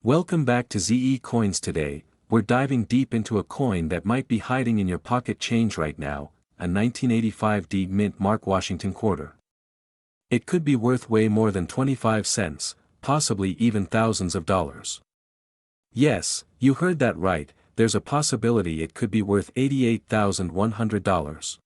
Welcome back to ZE Coins. Today, we're diving deep into a coin that might be hiding in your pocket change right now, a 1985 D Mint Mark Washington quarter. It could be worth way more than 25 cents, possibly even thousands of dollars. Yes, you heard that right, there's a possibility it could be worth $88,100.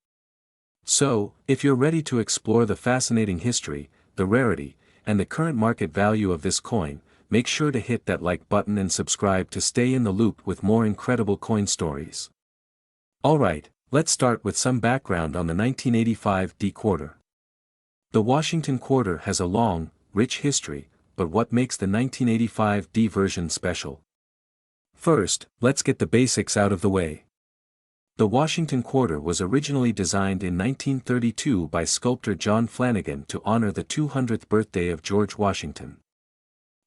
So, if you're ready to explore the fascinating history, the rarity, and the current market value of this coin, make sure to hit that like button and subscribe to stay in the loop with more incredible coin stories. Alright, let's start with some background on the 1985 D quarter. The Washington quarter has a long, rich history, but what makes the 1985 D version special? First, let's get the basics out of the way. The Washington quarter was originally designed in 1932 by sculptor John Flanagan to honor the 200th birthday of George Washington.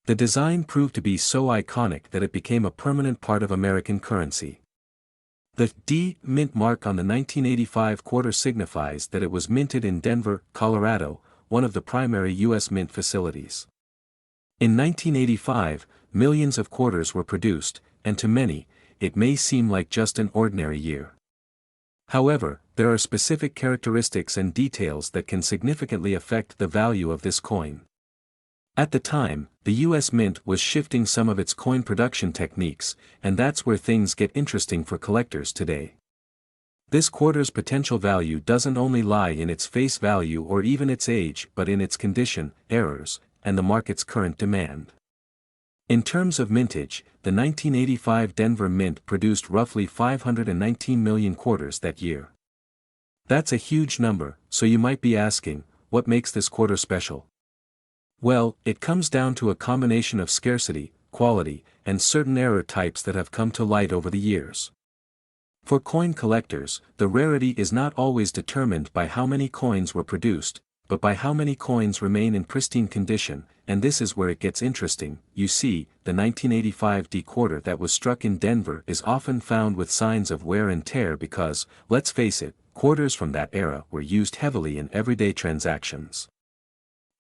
The design proved to be so iconic that it became a permanent part of American currency. The D Mint mark on the 1985 quarter signifies that it was minted in Denver, Colorado, one of the primary U.S. mint facilities. In 1985, millions of quarters were produced, and to many, it may seem like just an ordinary year. However, there are specific characteristics and details that can significantly affect the value of this coin. At the time, the U.S. Mint was shifting some of its coin production techniques, and that's where things get interesting for collectors today. This quarter's potential value doesn't only lie in its face value or even its age but in its condition, errors, and the market's current demand. In terms of mintage, the 1985 Denver Mint produced roughly 519 million quarters that year. That's a huge number, so you might be asking, what makes this quarter special? Well, it comes down to a combination of scarcity, quality, and certain error types that have come to light over the years. For coin collectors, the rarity is not always determined by how many coins were produced, but by how many coins remain in pristine condition, and this is where it gets interesting. You see, the 1985 D quarter that was struck in Denver is often found with signs of wear and tear because, let's face it, quarters from that era were used heavily in everyday transactions.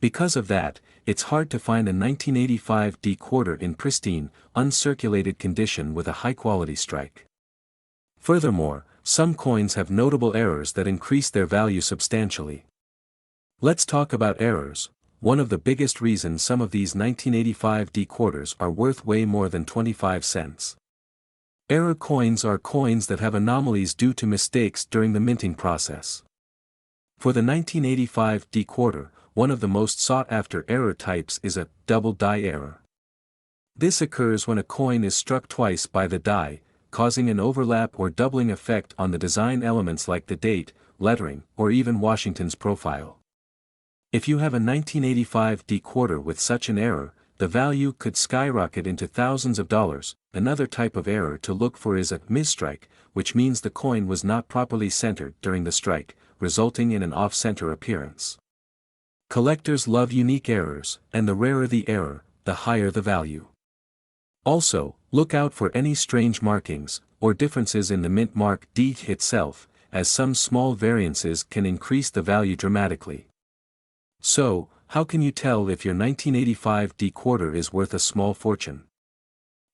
Because of that, it's hard to find a 1985 D quarter in pristine, uncirculated condition with a high-quality strike. Furthermore, some coins have notable errors that increase their value substantially. Let's talk about errors. One of the biggest reasons some of these 1985 D quarters are worth way more than 25 cents. Error coins are coins that have anomalies due to mistakes during the minting process. For the 1985 D quarter, one of the most sought-after error types is a double die error. This occurs when a coin is struck twice by the die, causing an overlap or doubling effect on the design elements like the date, lettering, or even Washington's profile. If you have a 1985 D quarter with such an error, the value could skyrocket into thousands of dollars. Another type of error to look for is a misstrike, which means the coin was not properly centered during the strike, resulting in an off-center appearance. Collectors love unique errors, and the rarer the error, the higher the value. Also, look out for any strange markings, or differences in the mint mark D itself, as some small variances can increase the value dramatically. So, how can you tell if your 1985 D quarter is worth a small fortune?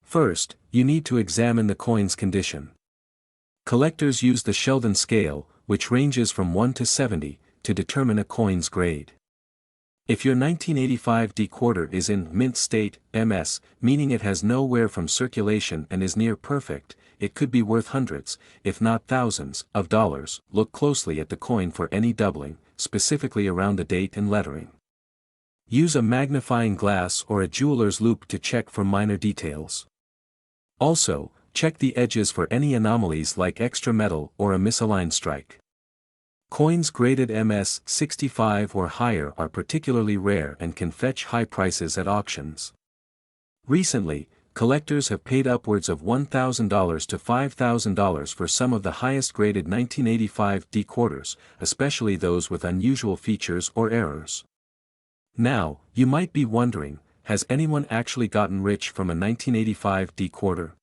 First, you need to examine the coin's condition. Collectors use the Sheldon scale, which ranges from 1 to 70, to determine a coin's grade. If your 1985 D quarter is in mint state, MS, meaning it has no wear from circulation and is near perfect, it could be worth hundreds, if not thousands, of dollars. Look closely at the coin for any doubling, specifically around the date and lettering. Use a magnifying glass or a jeweler's loupe to check for minor details. Also, check the edges for any anomalies like extra metal or a misaligned strike. Coins graded MS 65 or higher are particularly rare and can fetch high prices at auctions. Recently, collectors have paid upwards of $1,000 to $5,000 for some of the highest graded 1985 D quarters, especially those with unusual features or errors. Now, you might be wondering, has anyone actually gotten rich from a 1985 D quarter?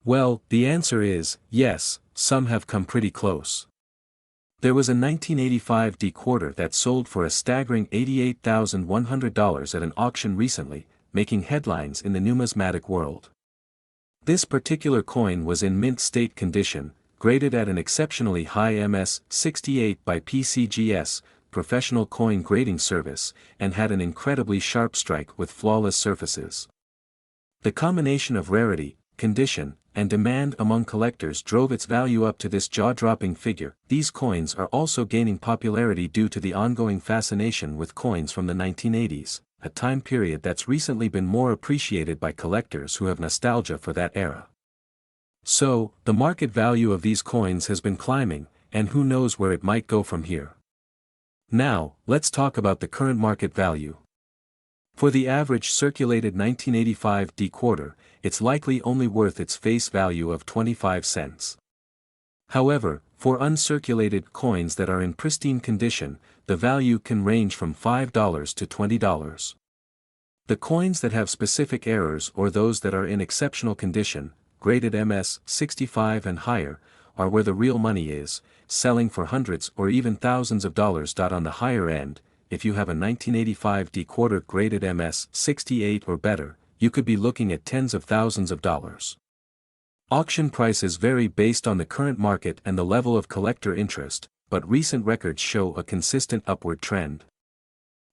Well, the answer is, yes, some have come pretty close. There was a 1985 D quarter that sold for a staggering $88,100 at an auction recently. making headlines in the numismatic world. This particular coin was in mint state condition, graded at an exceptionally high MS68 by PCGS, Professional Coin Grading Service, and had an incredibly sharp strike with flawless surfaces. The combination of rarity, condition, and demand among collectors drove its value up to this jaw-dropping figure. These coins are also gaining popularity due to the ongoing fascination with coins from the 1980s, a time period that's recently been more appreciated by collectors who have nostalgia for that era. So, the market value of these coins has been climbing, and who knows where it might go from here. Now, let's talk about the current market value. For the average circulated 1985 D quarter, it's likely only worth its face value of 25 cents. However, for uncirculated coins that are in pristine condition, the value can range from $5 to $20. The coins that have specific errors or those that are in exceptional condition, graded MS65 and higher, are where the real money is, selling for hundreds or even thousands of dollars. On the higher end, if you have a 1985 D quarter graded MS68 or better, you could be looking at tens of thousands of dollars. Auction prices vary based on the current market and the level of collector interest, but recent records show a consistent upward trend.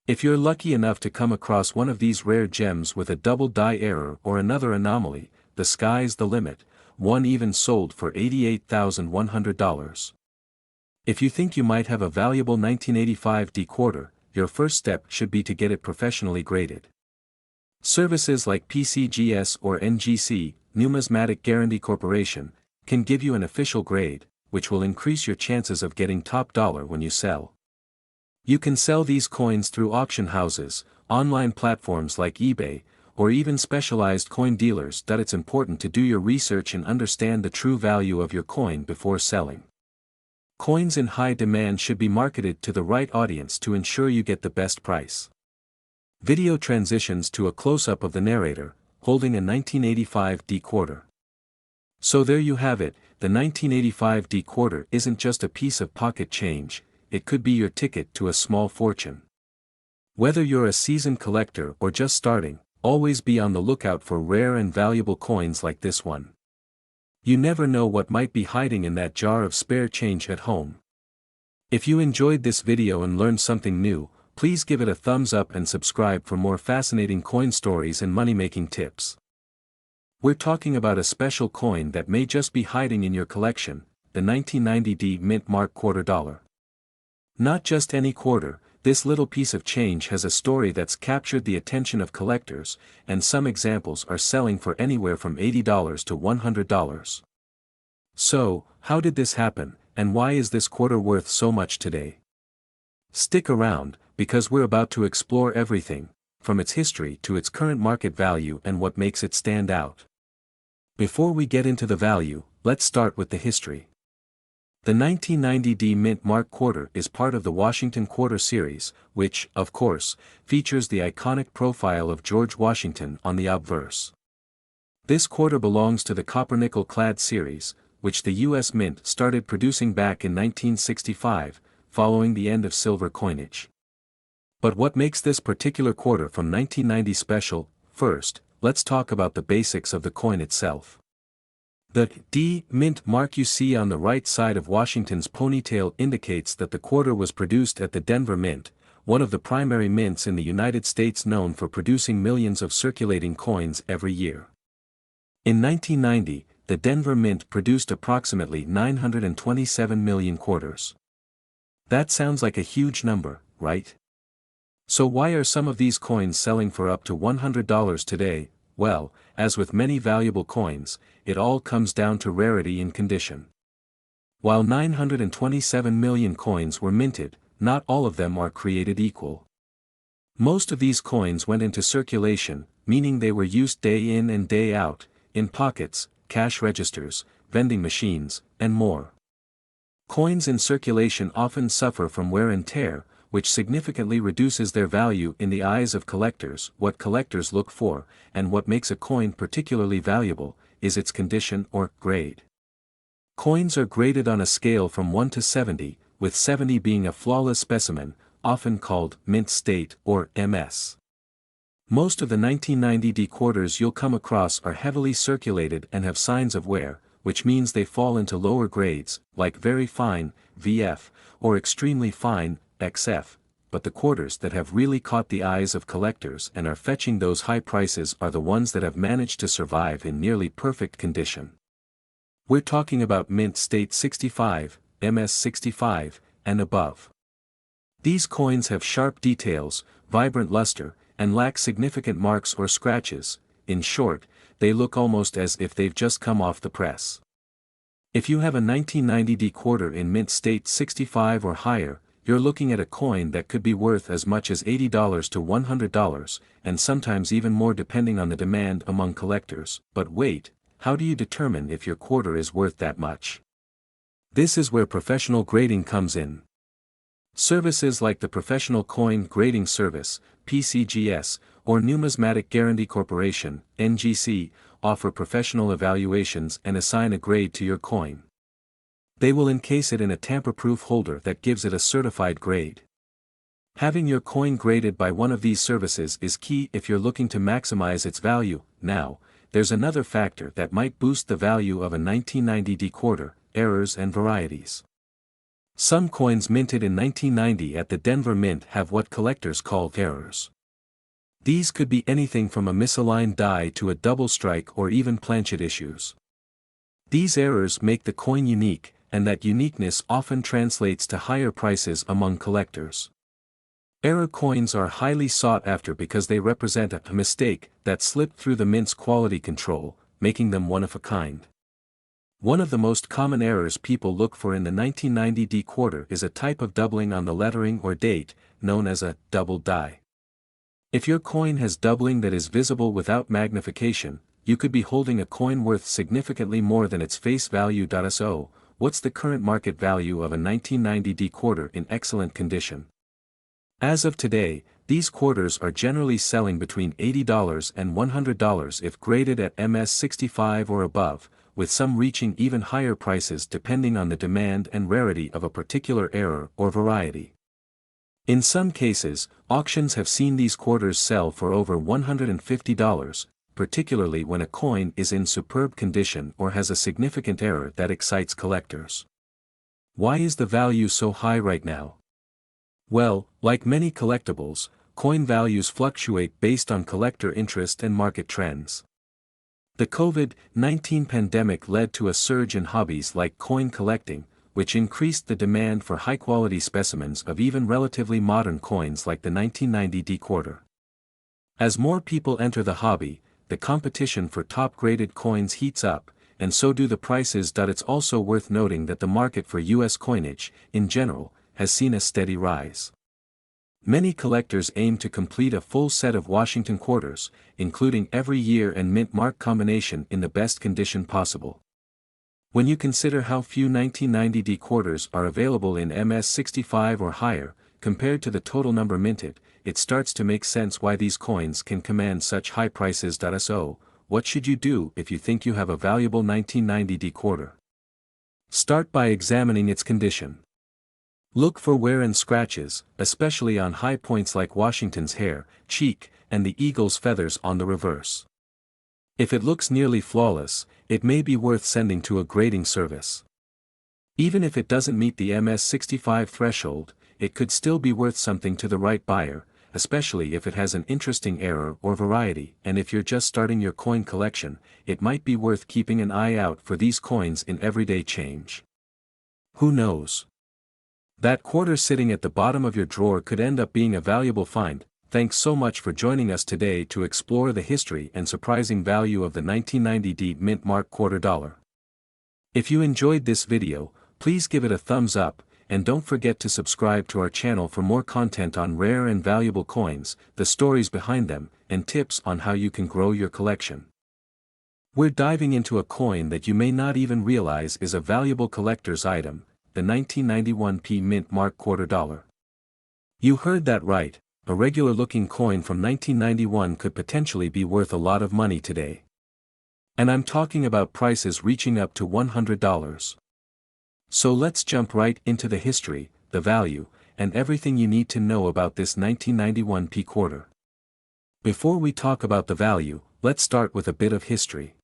If you're lucky enough to come across one of these rare gems with a double die error or another anomaly, the sky's the limit. One even sold for $88,100. If you think you might have a valuable 1985 D quarter, your first step should be to get it professionally graded. Services like PCGS or NGC, Numismatic Guarantee Corporation, can give you an official grade, which will increase your chances of getting top dollar when you sell. You can sell these coins through auction houses, online platforms like eBay, or even specialized coin dealers. It's important to do your research and understand the true value of your coin before selling. Coins in high demand should be marketed to the right audience to ensure you get the best price. Video transitions to a close-up of the narrator, holding a 1985 D quarter. So there you have it, the 1985 D quarter isn't just a piece of pocket change, it could be your ticket to a small fortune. Whether you're a seasoned collector or just starting, always be on the lookout for rare and valuable coins like this one. You never know what might be hiding in that jar of spare change at home. If you enjoyed this video and learned something new, please give it a thumbs up and subscribe for more fascinating coin stories and money-making tips. We're talking about a special coin that may just be hiding in your collection, the 1990 D Mint Mark quarter dollar. Not just any quarter, this little piece of change has a story that's captured the attention of collectors, and some examples are selling for anywhere from $80 to $100. So, how did this happen, and why is this quarter worth so much today? Stick around, because we're about to explore everything, from its history to its current market value and what makes it stand out. Before we get into the value, let's start with the history. The 1990 D Mint Mark quarter is part of the Washington Quarter series, which, of course, features the iconic profile of George Washington on the obverse. This quarter belongs to the copper-nickel clad series, which the U.S. Mint started producing back in 1965, following the end of silver coinage. But what makes this particular quarter from 1990 special? First, let's talk about the basics of the coin itself. The D Mint mark you see on the right side of Washington's ponytail indicates that the quarter was produced at the Denver Mint, one of the primary mints in the United States known for producing millions of circulating coins every year. In 1990, the Denver Mint produced approximately 927 million quarters. That sounds like a huge number, right? So why are some of these coins selling for up to $100 today? Well, as with many valuable coins, it all comes down to rarity and condition. While 927 million coins were minted, not all of them are created equal. Most of these coins went into circulation, meaning they were used day in and day out, in pockets, cash registers, vending machines, and more. Coins in circulation often suffer from wear and tear, which significantly reduces their value in the eyes of collectors. What collectors look for, and what makes a coin particularly valuable, is its condition or grade. Coins are graded on a scale from 1 to 70, with 70 being a flawless specimen, often called mint state or MS. Most of the 1990D quarters you'll come across are heavily circulated and have signs of wear, which means they fall into lower grades, like very fine, VF, or extremely fine, XF, but the quarters that have really caught the eyes of collectors and are fetching those high prices are the ones that have managed to survive in nearly perfect condition. We're talking about Mint State 65, MS 65, and above. These coins have sharp details, vibrant luster, and lack significant marks or scratches. In short, they look almost as if they've just come off the press. If you have a 1990D quarter in Mint State 65 or higher, you're looking at a coin that could be worth as much as $80 to $100, and sometimes even more depending on the demand among collectors. But wait, how do you determine if your quarter is worth that much? This is where professional grading comes in. Services like the Professional Coin Grading Service, PCGS, or Numismatic Guarantee Corporation, NGC, offer professional evaluations and assign a grade to your coin. They will encase it in a tamper-proof holder that gives it a certified grade. Having your coin graded by one of these services is key if you're looking to maximize its value. Now, there's another factor that might boost the value of a 1990D quarter: errors and varieties. Some coins minted in 1990 at the Denver Mint have what collectors call errors. These could be anything from a misaligned die to a double strike or even planchet issues. These errors make the coin unique, and that uniqueness often translates to higher prices among collectors. Error coins are highly sought after because they represent a mistake that slipped through the mint's quality control, making them one of a kind. One of the most common errors people look for in the 1990D quarter is a type of doubling on the lettering or date, known as a double die. If your coin has doubling that is visible without magnification, you could be holding a coin worth significantly more than its face value. So, what's the current market value of a 1990D quarter in excellent condition? As of today, these quarters are generally selling between $80 and $100 if graded at MS 65 or above, with some reaching even higher prices depending on the demand and rarity of a particular error or variety. In some cases, auctions have seen these quarters sell for over $150, particularly when a coin is in superb condition or has a significant error that excites collectors. Why is the value so high right now? Well, like many collectibles, coin values fluctuate based on collector interest and market trends. The COVID-19 pandemic led to a surge in hobbies like coin collecting, which increased the demand for high-quality specimens of even relatively modern coins like the 1990D quarter. As more people enter the hobby, the competition for top-graded coins heats up, and so do the prices. It's also worth noting that the market for U.S. coinage, in general, has seen a steady rise. Many collectors aim to complete a full set of Washington quarters, including every year and mint mark combination in the best condition possible. When you consider how few 1990D quarters are available in MS 65 or higher, compared to the total number minted, it starts to make sense why these coins can command such high prices. So, what should you do if you think you have a valuable 1990D quarter? Start by examining its condition. Look for wear and scratches, especially on high points like Washington's hair, cheek, and the eagle's feathers on the reverse. If it looks nearly flawless, it may be worth sending to a grading service. Even if it doesn't meet the MS 65 threshold, it could still be worth something to the right buyer, especially if it has an interesting error or variety. And if you're just starting your coin collection, it might be worth keeping an eye out for these coins in everyday change. Who knows? That quarter sitting at the bottom of your drawer could end up being a valuable find. Thanks so much for joining us today to explore the history and surprising value of the 1990D mint mark quarter dollar. If you enjoyed this video, please give it a thumbs up, and don't forget to subscribe to our channel for more content on rare and valuable coins, the stories behind them, and tips on how you can grow your collection. We're diving into a coin that you may not even realize is a valuable collector's item, the 1991p mint mark quarter dollar. You heard that right, a regular-looking coin from 1991 could potentially be worth a lot of money today. And I'm talking about prices reaching up to $100. So let's jump right into the history, the value, and everything you need to know about this 1991p quarter. Before we talk about the value, let's start with a bit of history.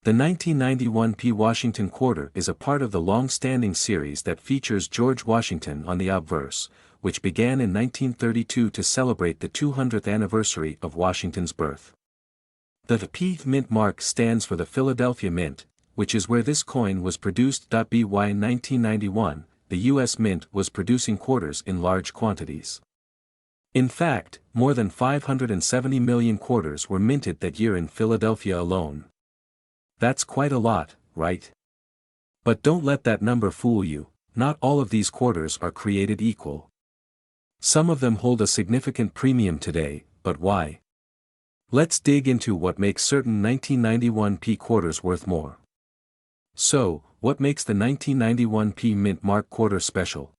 The 1991 P. Washington Quarter is a part of the long-standing series that features George Washington on the obverse, which began in 1932 to celebrate the 200th anniversary of Washington's birth. The P mint mark stands for the Philadelphia Mint, which is where this coin was produced. By 1991, the U.S. Mint was producing quarters in large quantities. In fact, more than 570 million quarters were minted that year in Philadelphia alone. That's quite a lot, right? But don't let that number fool you, not all of these quarters are created equal. Some of them hold a significant premium today, but why? Let's dig into what makes certain 1991 P quarters worth more. So, what makes the 1991 P mint mark quarter special?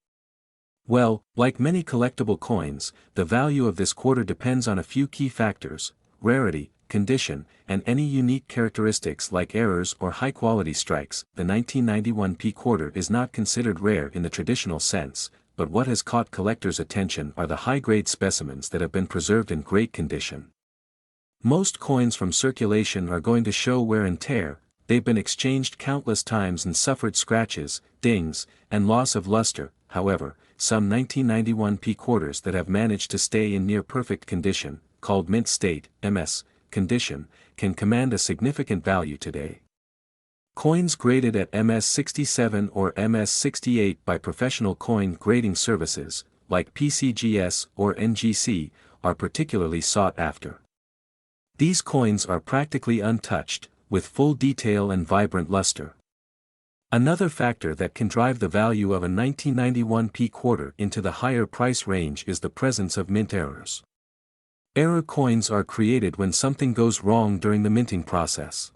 Well, like many collectible coins, the value of this quarter depends on a few key factors: rarity, condition, and any unique characteristics like errors or high-quality strikes. The 1991 P quarter is not considered rare in the traditional sense, but what has caught collectors' attention are the high-grade specimens that have been preserved in great condition. Most coins from circulation are going to show wear and tear. They've been exchanged countless times and suffered scratches, dings, and loss of luster. However, some 1991 P quarters that have managed to stay in near-perfect condition, called mint state, MS, condition, can command a significant value today. Coins graded at MS67 or MS68 by professional coin grading services, like PCGS or NGC, are particularly sought after. These coins are practically untouched, with full detail and vibrant luster. Another factor that can drive the value of a 1991 P quarter into the higher price range is the presence of mint errors. Error coins are created when something goes wrong during the minting process.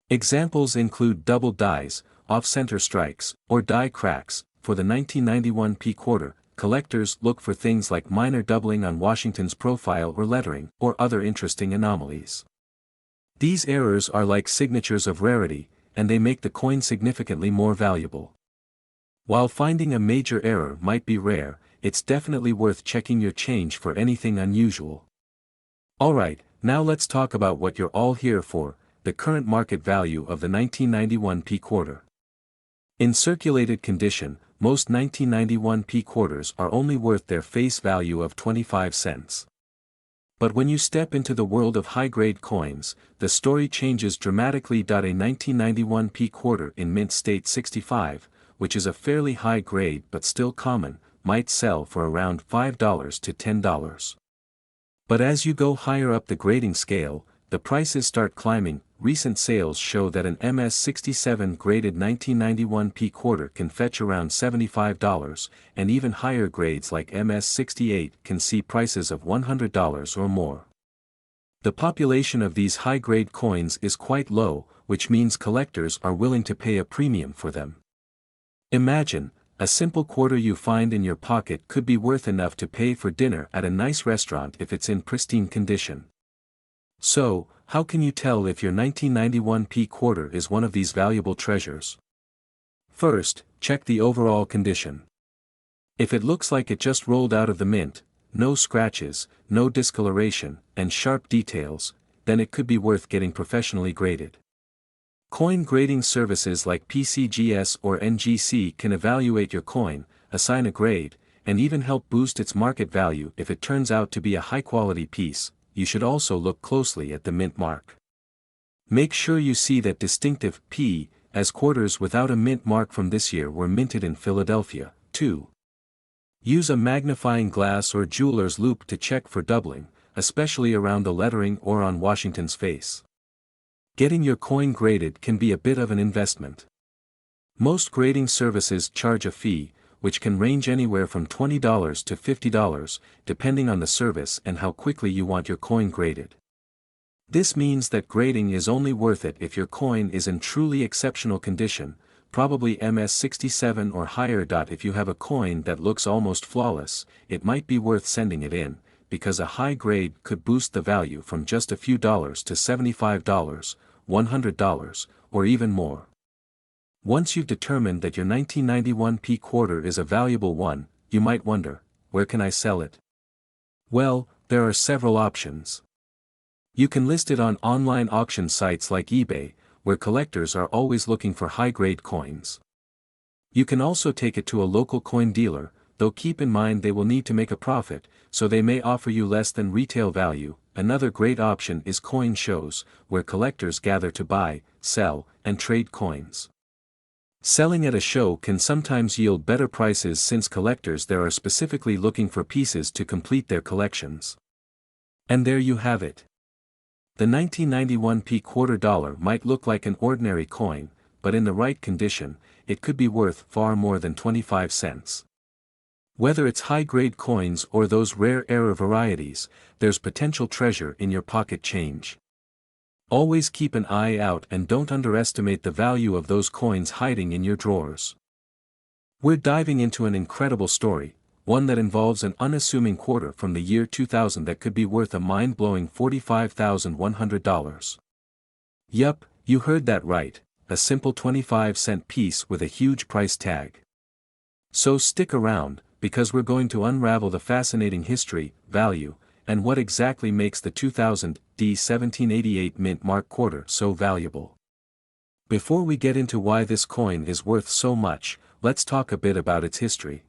Examples include double dies, off-center strikes, or die cracks. For the 1991 P quarter, collectors look for things like minor doubling on Washington's profile or lettering, or other interesting anomalies. These errors are like signatures of rarity, and they make the coin significantly more valuable. While finding a major error might be rare, it's definitely worth checking your change for anything unusual. Alright, now let's talk about what you're all here for: the current market value of the 1991 P quarter. In circulated condition, most 1991 P quarters are only worth their face value of 25 cents. But when you step into the world of high-grade coins, the story changes dramatically. A 1991 P quarter in mint state 65, which is a fairly high grade but still common, might sell for around $5 to $10. But as you go higher up the grading scale, the prices start climbing. Recent sales show that an MS67 graded 1991 P quarter can fetch around $75, and even higher grades like MS68 can see prices of $100 or more. The population of these high-grade coins is quite low, which means collectors are willing to pay a premium for them. Imagine, a simple quarter you find in your pocket could be worth enough to pay for dinner at a nice restaurant if it's in pristine condition. So, how can you tell if your 1991 P quarter is one of these valuable treasures? First, check the overall condition. If it looks like it just rolled out of the mint, no scratches, no discoloration, and sharp details, then it could be worth getting professionally graded. Coin grading services like PCGS or NGC can evaluate your coin, assign a grade, and even help boost its market value if it turns out to be a high-quality piece. You should also look closely at the mint mark. Make sure you see that distinctive P, as quarters without a mint mark from this year were minted in Philadelphia, too. Use a magnifying glass or jeweler's loupe to check for doubling, especially around the lettering or on Washington's face. Getting your coin graded can be a bit of an investment. Most grading services charge a fee, which can range anywhere from $20 to $50, depending on the service and how quickly you want your coin graded. This means that grading is only worth it if your coin is in truly exceptional condition, probably MS67 or higher. If you have a coin that looks almost flawless, it might be worth sending it in, because a high grade could boost the value from just a few dollars to $75, $100, or even more. Once you've determined that your 1991 P quarter is a valuable one, you might wonder, where can I sell it? Well, there are several options. You can list it on online auction sites like eBay, where collectors are always looking for high-grade coins. You can also take it to a local coin dealer, though keep in mind they will need to make a profit, so they may offer you less than retail value. Another great option is coin shows, where collectors gather to buy, sell, and trade coins. Selling at a show can sometimes yield better prices since collectors there are specifically looking for pieces to complete their collections. And there you have it. The 1991 quarter dollar might look like an ordinary coin, but in the right condition, it could be worth far more than 25 cents. Whether it's high-grade coins or those rare era varieties, there's potential treasure in your pocket change. Always keep an eye out and don't underestimate the value of those coins hiding in your drawers. We're diving into an incredible story, one that involves an unassuming quarter from the year 2000 that could be worth a mind-blowing $45,100. Yup, you heard that right, a simple 25-cent piece with a huge price tag. So stick around, because we're going to unravel the fascinating history, value, and what exactly makes the 2000 1788 mint mark quarter so valuable. Before we get into why this coin is worth so much, let's talk a bit about its history.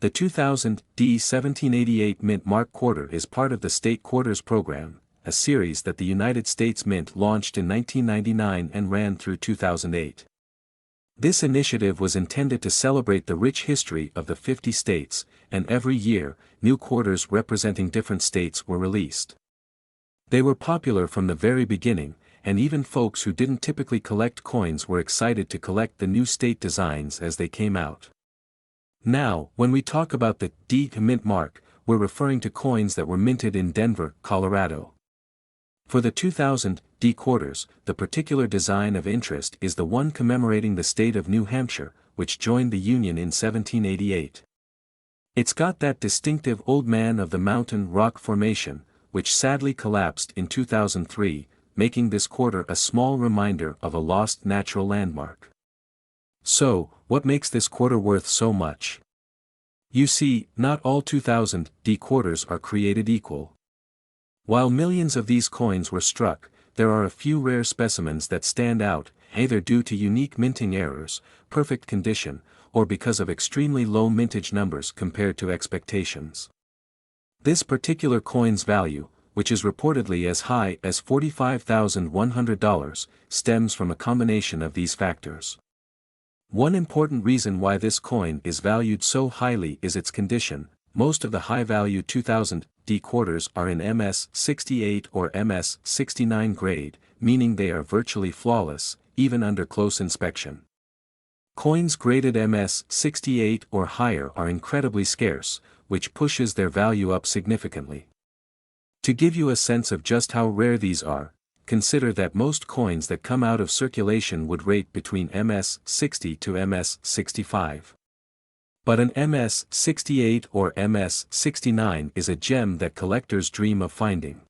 The 2000 1788 mint mark quarter is part of the State Quarters program, a series that the United States Mint launched in 1999 and ran through 2008. This initiative was intended to celebrate the rich history of the 50 states, and every year, new quarters representing different states were released. They were popular from the very beginning, and even folks who didn't typically collect coins were excited to collect the new state designs as they came out. Now, when we talk about the mint mark, we're referring to coins that were minted in Denver, Colorado. For the 2000 quarters, the particular design of interest is the one commemorating the state of New Hampshire, which joined the Union in 1788. It's got that distinctive Old Man of the Mountain rock formation, which sadly collapsed in 2003, making this quarter a small reminder of a lost natural landmark. So, what makes this quarter worth so much? You see, not all 2000 quarters are created equal. While millions of these coins were struck, there are a few rare specimens that stand out, either due to unique minting errors, perfect condition, or because of extremely low mintage numbers compared to expectations. This particular coin's value, which is reportedly as high as $45,100, stems from a combination of these factors. One important reason why this coin is valued so highly is its condition. Most of the high-value 2000 quarters are in MS-68 or MS-69 grade, meaning they are virtually flawless, even under close inspection. Coins graded MS-68 or higher are incredibly scarce, which pushes their value up significantly. To give you a sense of just how rare these are, consider that most coins that come out of circulation would rate between MS-60 to MS-65. But an MS-68 or MS-69 is a gem that collectors dream of finding.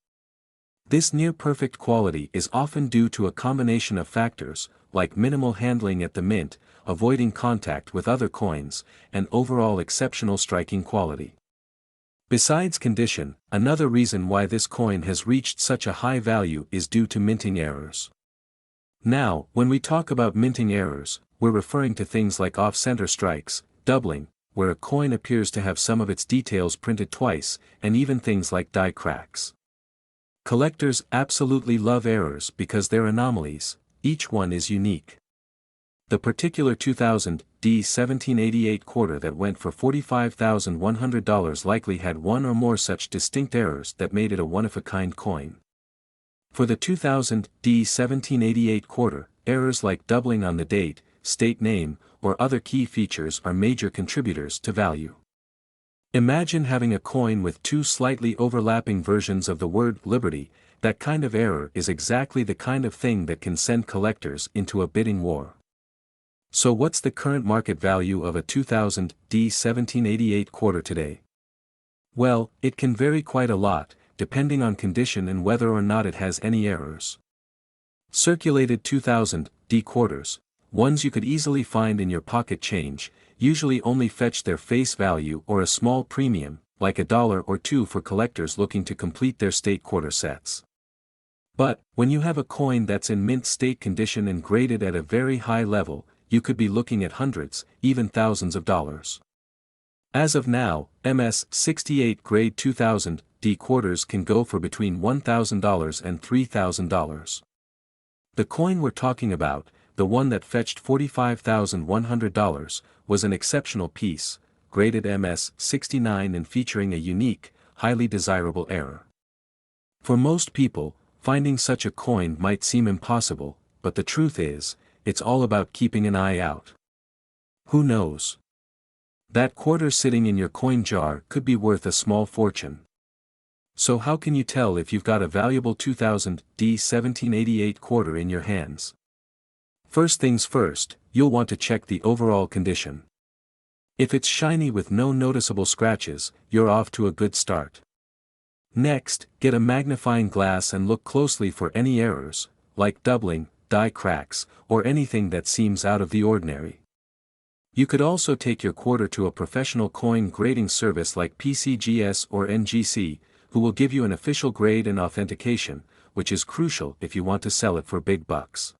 This near-perfect quality is often due to a combination of factors, like minimal handling at the mint, avoiding contact with other coins, and overall exceptional striking quality. Besides condition, another reason why this coin has reached such a high value is due to minting errors. Now, when we talk about minting errors, we're referring to things like off-center strikes, doubling, where a coin appears to have some of its details printed twice, and even things like die cracks. Collectors absolutely love errors because they're anomalies, each one is unique. The particular 2000 1788 quarter that went for $45,100 likely had one or more such distinct errors that made it a one-of-a-kind coin. For the 2000 1788 quarter, errors like doubling on the date, state name, or other key features are major contributors to value. Imagine having a coin with two slightly overlapping versions of the word liberty. That kind of error is exactly the kind of thing that can send collectors into a bidding war. So what's the current market value of a 2000 1788 quarter today? Well, it can vary quite a lot, depending on condition and whether or not it has any errors. Circulated 2000 quarters, ones you could easily find in your pocket change, usually only fetch their face value or a small premium, like $1 or $2 for collectors looking to complete their state quarter sets. But, when you have a coin that's in mint state condition and graded at a very high level, you could be looking at hundreds, even thousands of dollars. As of now, MS-68 grade 2000 D quarters can go for between $1,000 and $3,000. The coin we're talking about, the one that fetched $45,100, was an exceptional piece, graded MS-69 and featuring a unique, highly desirable error. For most people, finding such a coin might seem impossible, but the truth is, it's all about keeping an eye out. Who knows? That quarter sitting in your coin jar could be worth a small fortune. So how can you tell if you've got a valuable 2000 D 1788 quarter in your hands? First things first, you'll want to check the overall condition. If it's shiny with no noticeable scratches, you're off to a good start. Next, get a magnifying glass and look closely for any errors, like doubling, die cracks, or anything that seems out of the ordinary. You could also take your quarter to a professional coin grading service like PCGS or NGC, who will give you an official grade and authentication, which is crucial if you want to sell it for big bucks.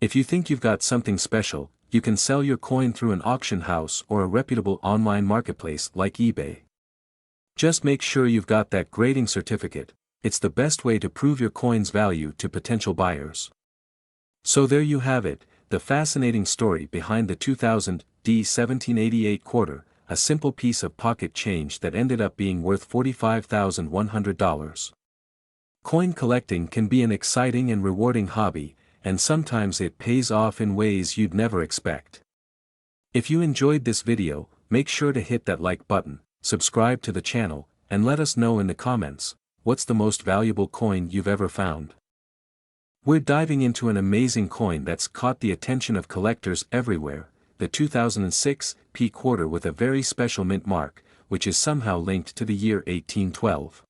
If you think you've got something special, you can sell your coin through an auction house or a reputable online marketplace like eBay. Just make sure you've got that grading certificate. It's the best way to prove your coin's value to potential buyers. So there you have it, the fascinating story behind the 2000 D 1788 quarter, a simple piece of pocket change that ended up being worth $45,100. Coin collecting can be an exciting and rewarding hobby, and sometimes it pays off in ways you'd never expect. If you enjoyed this video, make sure to hit that like button, subscribe to the channel, and let us know in the comments, what's the most valuable coin you've ever found? We're diving into an amazing coin that's caught the attention of collectors everywhere, the 2006 P quarter with a very special mint mark, which is somehow linked to the year 1812.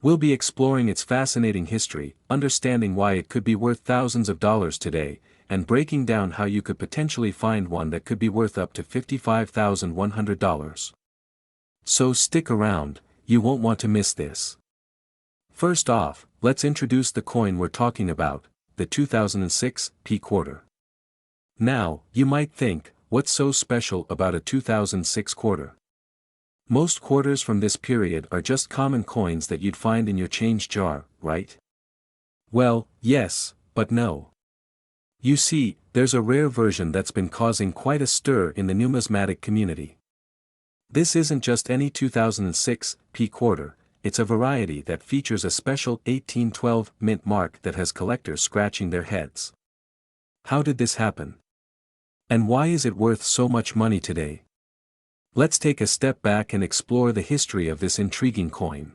We'll be exploring its fascinating history, understanding why it could be worth thousands of dollars today, and breaking down how you could potentially find one that could be worth up to $55,100. So stick around, you won't want to miss this. First off, let's introduce the coin we're talking about, the 2006 P quarter. Now, you might think, what's so special about a 2006 quarter? Most quarters from this period are just common coins that you'd find in your change jar, right? Well, yes, but no. You see, there's a rare version that's been causing quite a stir in the numismatic community. This isn't just any 2006 P quarter, it's a variety that features a special 1812 mint mark that has collectors scratching their heads. How did this happen? And why is it worth so much money today? Let's take a step back and explore the history of this intriguing coin.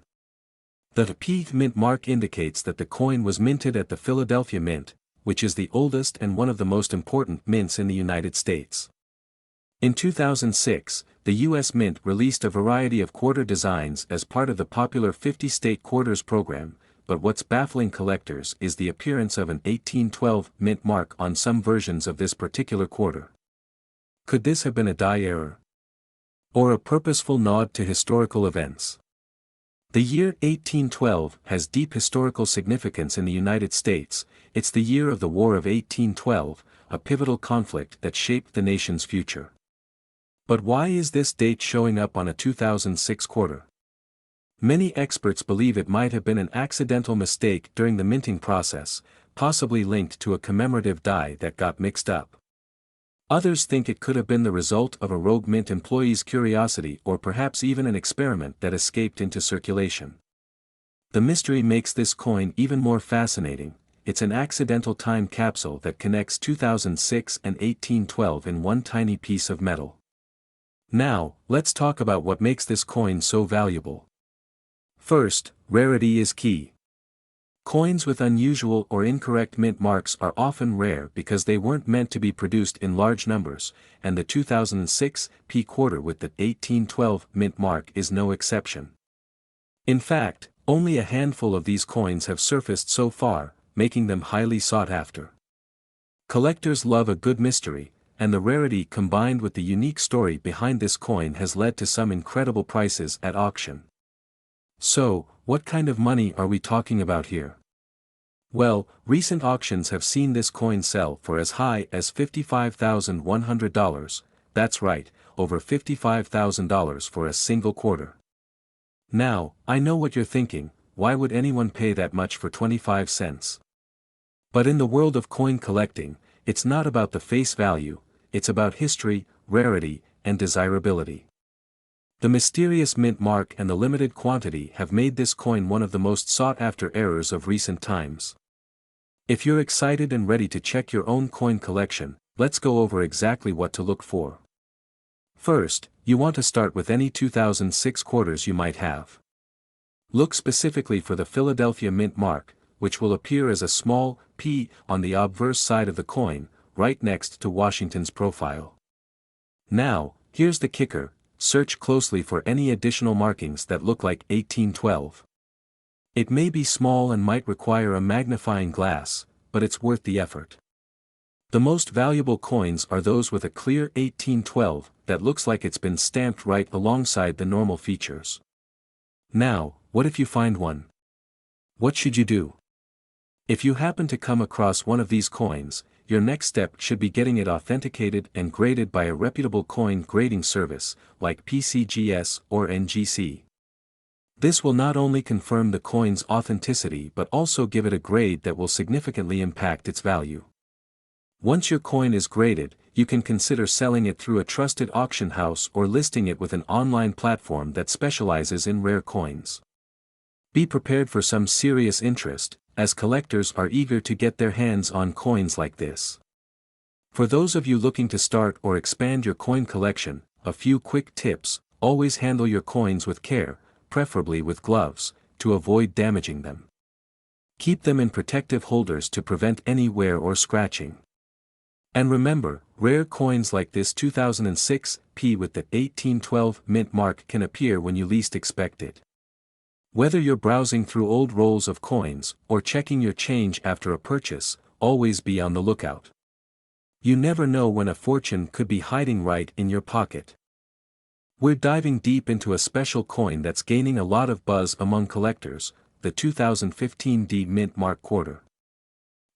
The P mint mark indicates that the coin was minted at the Philadelphia Mint, which is the oldest and one of the most important mints in the United States. In 2006, the U.S. Mint released a variety of quarter designs as part of the popular 50-state quarters program, but what's baffling collectors is the appearance of an 1812 mint mark on some versions of this particular quarter. Could this have been a die error? Or a purposeful nod to historical events? The year 1812 has deep historical significance in the United States. It's the year of the War of 1812, a pivotal conflict that shaped the nation's future. But why is this date showing up on a 2006 quarter? Many experts believe it might have been an accidental mistake during the minting process, possibly linked to a commemorative die that got mixed up. Others think it could have been the result of a rogue mint employee's curiosity or perhaps even an experiment that escaped into circulation. The mystery makes this coin even more fascinating. It's an accidental time capsule that connects 2006 and 1812 in one tiny piece of metal. Now, let's talk about what makes this coin so valuable. First, rarity is key. Coins with unusual or incorrect mint marks are often rare because they weren't meant to be produced in large numbers, and the 2006 P quarter with the 1812 mint mark is no exception. In fact, only a handful of these coins have surfaced so far, making them highly sought after. Collectors love a good mystery, and the rarity combined with the unique story behind this coin has led to some incredible prices at auction. So, what kind of money are we talking about here? Well, recent auctions have seen this coin sell for as high as $55,100, that's right, over $55,000 for a single quarter. Now, I know what you're thinking, why would anyone pay that much for 25 cents? But in the world of coin collecting, it's not about the face value, it's about history, rarity, and desirability. The mysterious mint mark and the limited quantity have made this coin one of the most sought-after errors of recent times. If you're excited and ready to check your own coin collection, let's go over exactly what to look for. First, you want to start with any 2006 quarters you might have. Look specifically for the Philadelphia mint mark, which will appear as a small P on the obverse side of the coin, right next to Washington's profile. Now, here's the kicker, search closely for any additional markings that look like 1812. It may be small and might require a magnifying glass, but it's worth the effort. The most valuable coins are those with a clear 1812 that looks like it's been stamped right alongside the normal features. Now, what if you find one? What should you do? If you happen to come across one of these coins, your next step should be getting it authenticated and graded by a reputable coin grading service, like PCGS or NGC. This will not only confirm the coin's authenticity but also give it a grade that will significantly impact its value. Once your coin is graded, you can consider selling it through a trusted auction house or listing it with an online platform that specializes in rare coins. Be prepared for some serious interest, as collectors are eager to get their hands on coins like this. For those of you looking to start or expand your coin collection, a few quick tips: always handle your coins with care, preferably with gloves, to avoid damaging them. Keep them in protective holders to prevent any wear or scratching. And remember, rare coins like this 2006 P with the 1812 mint mark can appear when you least expect it. Whether you're browsing through old rolls of coins, or checking your change after a purchase, always be on the lookout. You never know when a fortune could be hiding right in your pocket. We're diving deep into a special coin that's gaining a lot of buzz among collectors, the 2015 D mint mark quarter.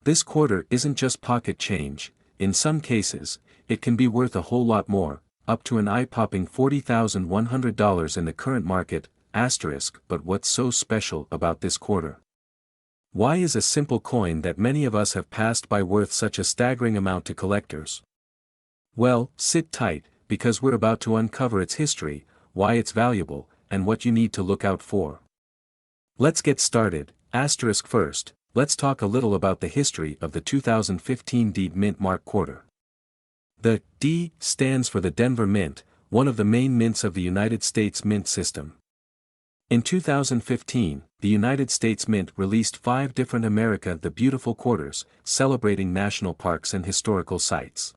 This quarter isn't just pocket change, in some cases, it can be worth a whole lot more, up to an eye-popping $40,100 in the current market. But what's so special about this quarter? Why is a simple coin that many of us have passed by worth such a staggering amount to collectors? Well, sit tight, because we're about to uncover its history, why it's valuable, and what you need to look out for. Let's get started. First, let's talk a little about the history of the 2015 D mint mark quarter. The D stands for the Denver Mint, one of the main mints of the United States mint system. In 2015, the United States Mint released 5 different America the Beautiful quarters, celebrating national parks and historical sites.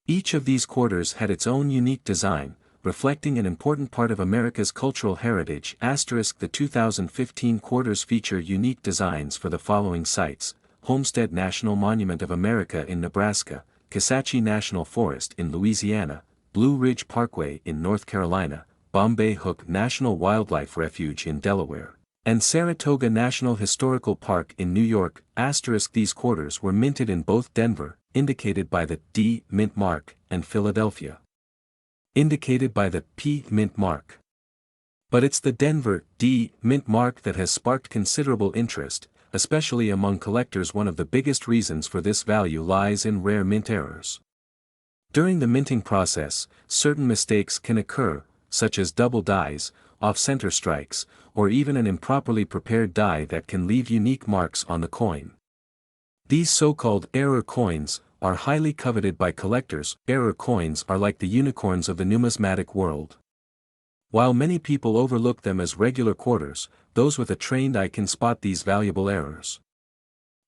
Each of these quarters had its own unique design, reflecting an important part of America's cultural heritage. The 2015 quarters feature unique designs for the following sites: Homestead National Monument of America in Nebraska, Kisatchie National Forest in Louisiana, Blue Ridge Parkway in North Carolina, Bombay Hook National Wildlife Refuge in Delaware, and Saratoga National Historical Park in New York. These quarters were minted in both Denver, indicated by the D mint mark, and Philadelphia, indicated by the P mint mark. But it's the Denver D mint mark that has sparked considerable interest, especially among collectors. One of the biggest reasons for this value lies in rare mint errors. During the minting process, certain mistakes can occur, such as double dies, off-center strikes, or even an improperly prepared die that can leave unique marks on the coin. These so-called error coins are highly coveted by collectors. Error coins are like the unicorns of the numismatic world. While many people overlook them as regular quarters, those with a trained eye can spot these valuable errors.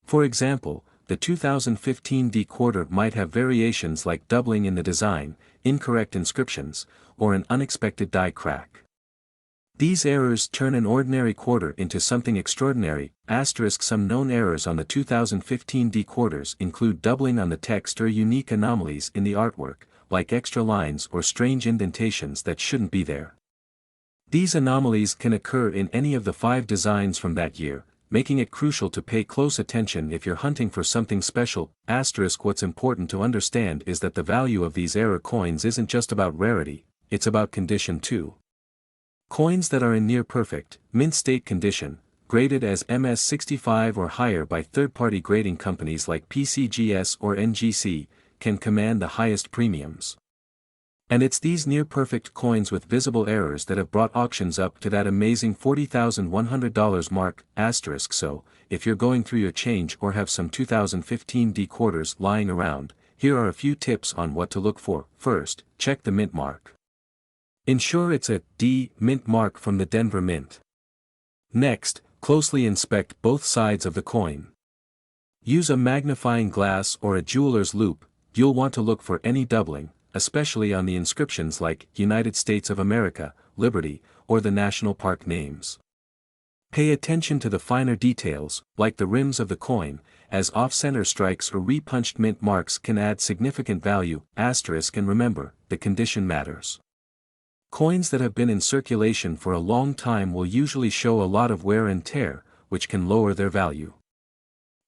For example, the 2015 D quarter might have variations like doubling in the design, incorrect inscriptions, or an unexpected die crack. These errors turn an ordinary quarter into something extraordinary. Some known errors on the 2015 D quarters include doubling on the text or unique anomalies in the artwork, like extra lines or strange indentations that shouldn't be there. These anomalies can occur in any of the 5 designs from that year, making it crucial to pay close attention if you're hunting for something special. What's important to understand is that the value of these error coins isn't just about rarity, it's about condition too. Coins that are in near-perfect, mint-state condition, graded as MS65 or higher by third-party grading companies like PCGS or NGC, can command the highest premiums. And it's these near-perfect coins with visible errors that have brought auctions up to that amazing $40,100 mark. So, if you're going through your change or have some 2015 D quarters lying around, here are a few tips on what to look for. First, check the mint mark. Ensure it's a D mint mark from the Denver Mint. Next, closely inspect both sides of the coin. Use a magnifying glass or a jeweler's loupe. You'll want to look for any doubling, especially on the inscriptions like United States of America, Liberty, or the national park names. Pay attention to the finer details, like the rims of the coin, as off-center strikes or repunched mint marks can add significant value. And remember, the condition matters. Coins that have been in circulation for a long time will usually show a lot of wear and tear, which can lower their value.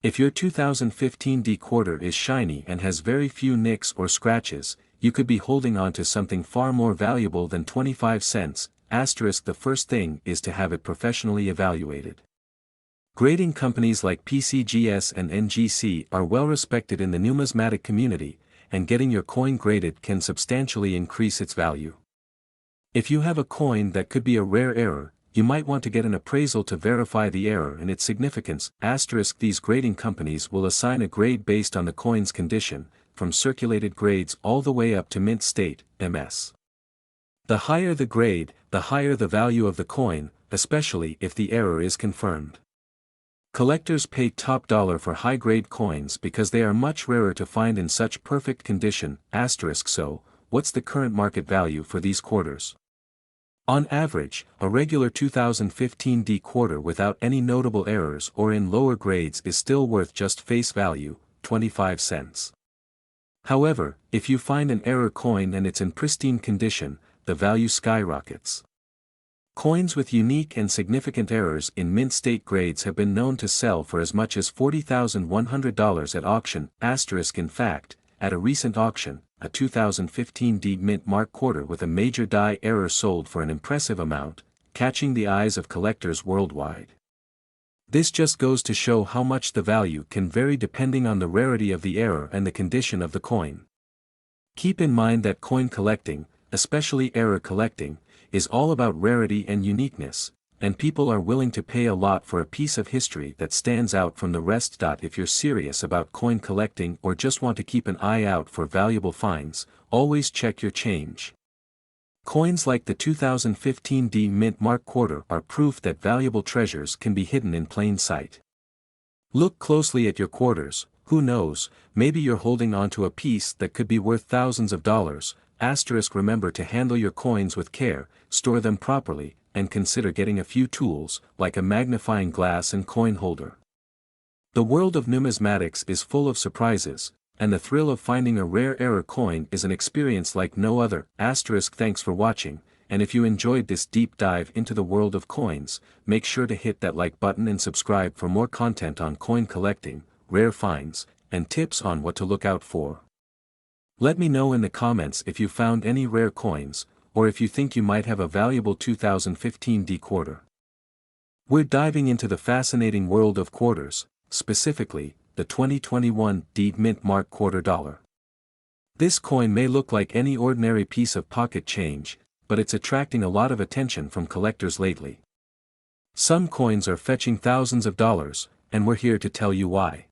If your 2015 D quarter is shiny and has very few nicks or scratches, you could be holding on to something far more valuable than 25 cents. The first thing is to have it professionally evaluated. Grading companies like PCGS and NGC are well respected in the numismatic community, and getting your coin graded can substantially increase its value. If you have a coin that could be a rare error, you might want to get an appraisal to verify the error and its significance. These grading companies will assign a grade based on the coin's condition, from circulated grades all the way up to mint state, MS. The higher the grade, the higher the value of the coin, especially if the error is confirmed. Collectors pay top dollar for high-grade coins because they are much rarer to find in such perfect condition. So, what's the current market value for these quarters? On average, a regular 2015 D quarter without any notable errors or in lower grades is still worth just face value, 25 cents. However, if you find an error coin and it's in pristine condition, the value skyrockets. Coins with unique and significant errors in mint state grades have been known to sell for as much as $40,100 at auction. In fact, at a recent auction, a 2015 D mint mark quarter with a major die error sold for an impressive amount, catching the eyes of collectors worldwide. This just goes to show how much the value can vary depending on the rarity of the error and the condition of the coin. Keep in mind that coin collecting, especially error collecting, is all about rarity and uniqueness, and people are willing to pay a lot for a piece of history that stands out from the rest. If you're serious about coin collecting or just want to keep an eye out for valuable finds, always check your change. Coins like the 2015 D mint mark quarter are proof that valuable treasures can be hidden in plain sight. Look closely at your quarters. Who knows, maybe you're holding on to a piece that could be worth thousands of dollars. Remember to handle your coins with care, store them properly, and consider getting a few tools, like a magnifying glass and coin holder. The world of numismatics is full of surprises, and the thrill of finding a rare error coin is an experience like no other. Thanks for watching, and if you enjoyed this deep dive into the world of coins, make sure to hit that like button and subscribe for more content on coin collecting, rare finds, and tips on what to look out for. Let me know in the comments if you found any rare coins, or if you think you might have a valuable 2015 D quarter. We're diving into the fascinating world of quarters, specifically, the 2021 D mint mark quarter dollar. This coin may look like any ordinary piece of pocket change, but it's attracting a lot of attention from collectors lately. Some coins are fetching thousands of dollars, and we're here to tell you why.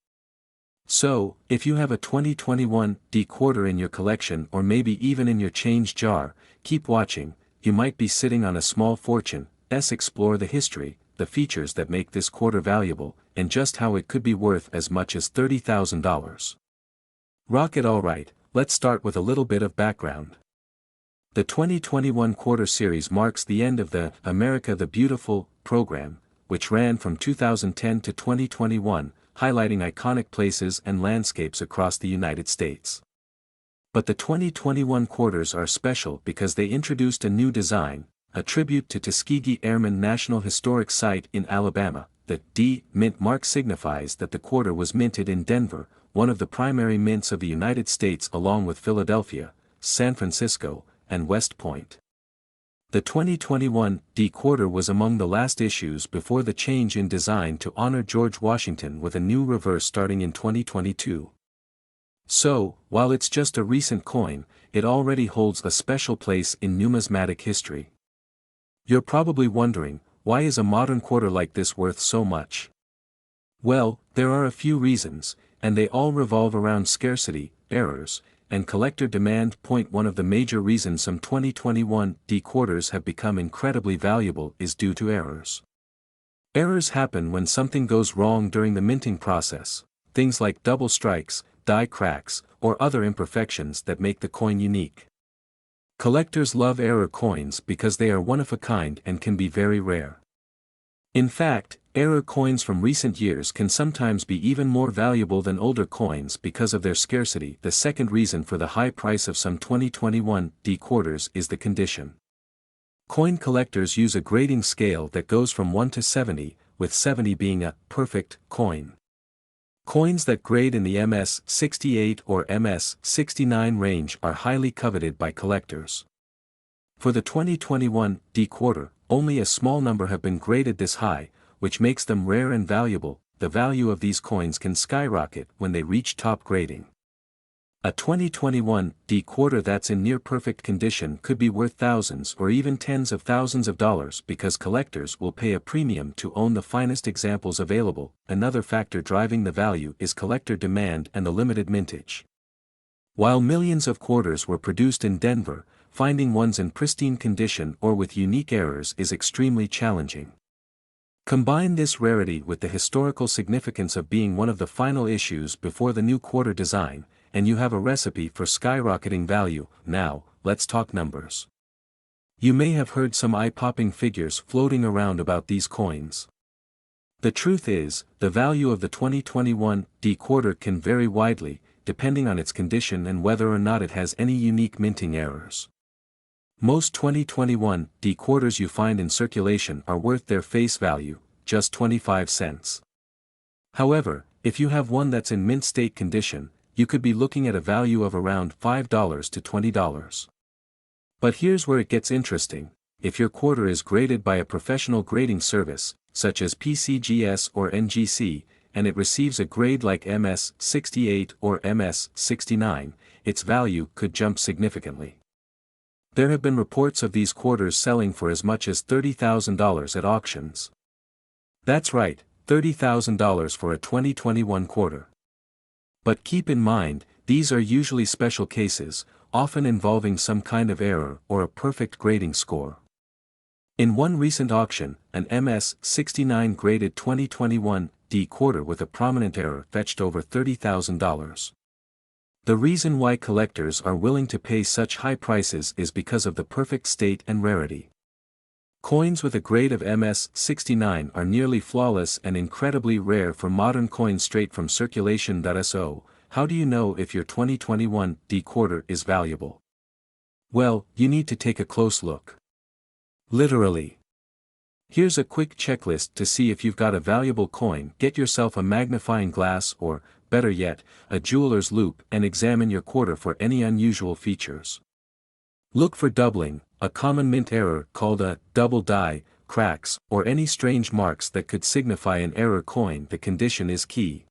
So, if you have a 2021 D quarter in your collection or maybe even in your change jar, keep watching. You might be sitting on a small fortune. Explore the history, the features that make this quarter valuable, and just how it could be worth as much as $30,000. Rocket. Alright, let's start with a little bit of background. The 2021 quarter series marks the end of the America the Beautiful program, which ran from 2010 to 2021, highlighting iconic places and landscapes across the United States. But the 2021 quarters are special because they introduced a new design, a tribute to Tuskegee Airmen National Historic Site in Alabama. The D mint mark signifies that the quarter was minted in Denver, one of the primary mints of the United States, along with Philadelphia, San Francisco, and West Point. The 2021 D quarter was among the last issues before the change in design to honor George Washington, with a new reverse starting in 2022. So, while it's just a recent coin, it already holds a special place in numismatic history. You're probably wondering, why is a modern quarter like this worth so much? Well, there are a few reasons, and they all revolve around scarcity, errors, and collector demand. One of the major reasons some 2021 D quarters have become incredibly valuable is due to errors. Errors happen when something goes wrong during the minting process, things like double strikes, die cracks, or other imperfections that make the coin unique. Collectors love error coins because they are one of a kind and can be very rare. In fact, error coins from recent years can sometimes be even more valuable than older coins because of their scarcity. The second reason for the high price of some 2021 D quarters is the condition. Coin collectors use a grading scale that goes from 1 to 70, with 70 being a perfect coin. Coins that grade in the MS-68 or MS-69 range are highly coveted by collectors. For the 2021 D quarter, only a small number have been graded this high, which makes them rare and valuable. The value of these coins can skyrocket when they reach top grading. A 2021 D quarter that's in near perfect condition could be worth thousands or even tens of thousands of dollars because collectors will pay a premium to own the finest examples available. Another factor driving the value is collector demand and the limited mintage. While millions of quarters were produced in Denver, finding ones in pristine condition or with unique errors is extremely challenging. Combine this rarity with the historical significance of being one of the final issues before the new quarter design, and you have a recipe for skyrocketing value. Now, let's talk numbers. You may have heard some eye-popping figures floating around about these coins. The truth is, the value of the 2021 D quarter can vary widely, depending on its condition and whether or not it has any unique minting errors. Most 2021 D quarters you find in circulation are worth their face value, just 25 cents. However, if you have one that's in mint state condition, you could be looking at a value of around $5 to $20. But here's where it gets interesting. If your quarter is graded by a professional grading service, such as PCGS or NGC, and it receives a grade like MS-68 or MS-69, its value could jump significantly. There have been reports of these quarters selling for as much as $30,000 at auctions. That's right, $30,000 for a 2021 quarter. But keep in mind, these are usually special cases, often involving some kind of error or a perfect grading score. In one recent auction, an MS-69 graded 2021 D quarter with a prominent error fetched over $30,000. The reason why collectors are willing to pay such high prices is because of the perfect state and rarity. Coins with a grade of MS-69 are nearly flawless and incredibly rare for modern coins straight from circulation. So, how do you know if your 2021 D quarter is valuable? Well, you need to take a close look. Literally. Here's a quick checklist to see if you've got a valuable coin. Get yourself a magnifying glass or, better yet, a jeweler's loupe and examine your quarter for any unusual features. Look for doubling, a common mint error called a double die, cracks, or any strange marks that could signify an error coin. The condition is key.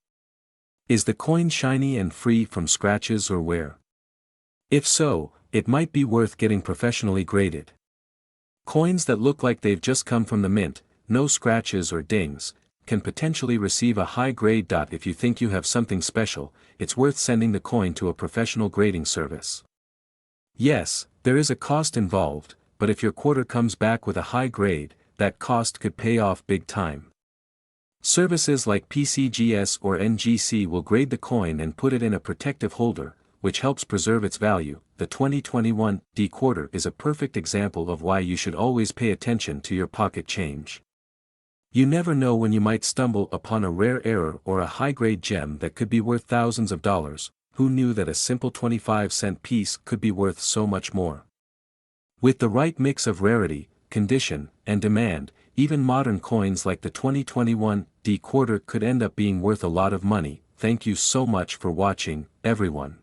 Is the coin shiny and free from scratches or wear? If so, it might be worth getting professionally graded. Coins that look like they've just come from the mint, no scratches or dings, can potentially receive a high grade. If you think you have something special, it's worth sending the coin to a professional grading service. Yes, there is a cost involved, but if your quarter comes back with a high grade, that cost could pay off big time. Services like PCGS or NGC will grade the coin and put it in a protective holder, which helps preserve its value. the 2021 D-quarter is a perfect example of why you should always pay attention to your pocket change. You never know when you might stumble upon a rare error or a high-grade gem that could be worth thousands of dollars. Who knew that a simple 25-cent piece could be worth so much more? With the right mix of rarity, condition, and demand, even modern coins like the 2021 D-quarter could end up being worth a lot of money. Thank you so much for watching, everyone.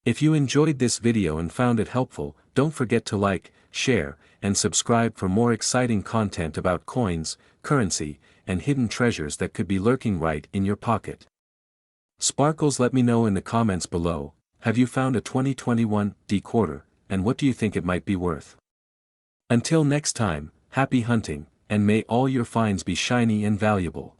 If you enjoyed this video and found it helpful, don't forget to like, share, and subscribe for more exciting content about coins, currency, and hidden treasures that could be lurking right in your pocket. Sparkles, let me know in the comments below, have you found a 2021 D-quarter, and what do you think it might be worth? Until next time, happy hunting, and may all your finds be shiny and valuable.